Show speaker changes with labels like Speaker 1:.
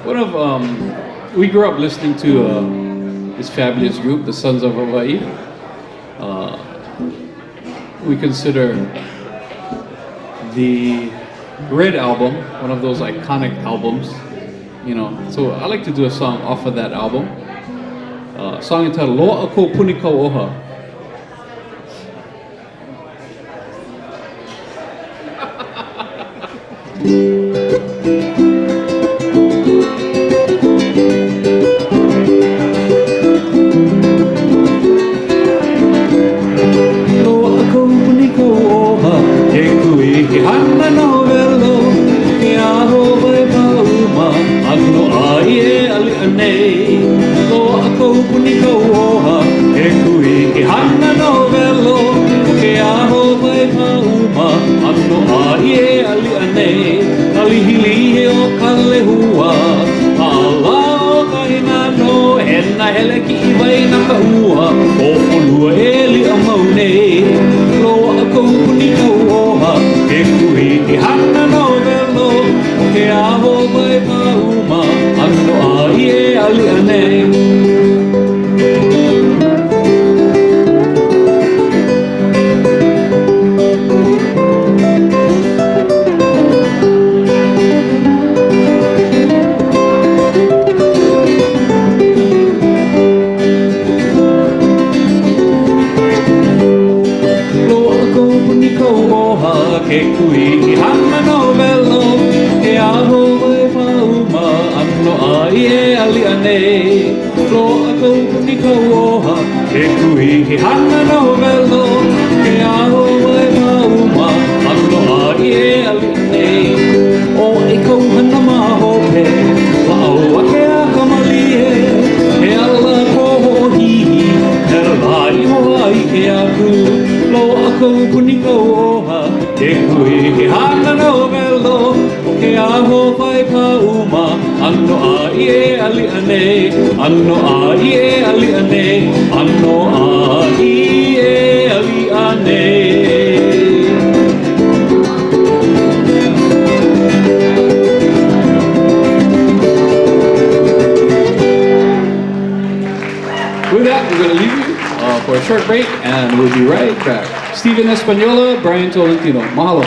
Speaker 1: We grew up listening to this fabulous group, the Sons of Hawaii. We consider the Red album one of those iconic albums, you know. So I like to do a song off of that album. A song entitled Loa Ako Punikau Oha.
Speaker 2: Hele ki vai na ka ua o olua eli a maune loa ako puni ka oha e kui ki hana no velo ke aho vai mauma ano a ie ali ane ke kui ki hana no velo ke aho vai mauma ano a ie ali ane loa ako puni ka oha ke kui ki hana no velo ke aho vai mauma ano a ie ali ane o e kau hana maho pe la au ake a kamalie he ala koho hihi he lai hoa i ke aku loa ako puni ka oha ke kui ki hana no velo ke aho vai ka uma ano a ie ali ane ano a ie ali ane ano a ie ali ane
Speaker 1: With that, we're going to leave you for a short break, and we'll be right back. Steven Espanola, Brian Tolentino. Mahalo.